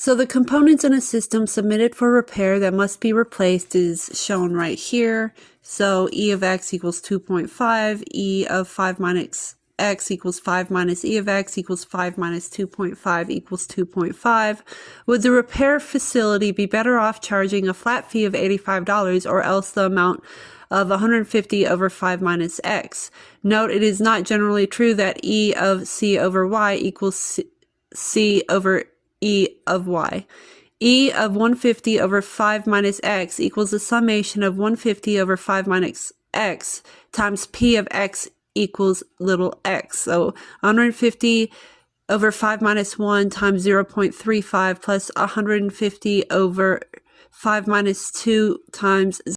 So the components in a system submitted for repair that must be replaced is shown right here. So E of x equals 2.5, E of 5 minus x equals 5 minus E of x equals 5 minus 2.5 equals 2.5. Would the repair facility be better off charging a flat fee of $85 or else the amount of 150 over 5 minus x? Note, it is not generally true that E of c over y equals c over E of y. E of 150 over 5 minus x equals the summation of 150 over 5 minus x times P of x equals little x. So 150 over 5 minus 1 times 0.35 plus 150 over 5 minus 2 times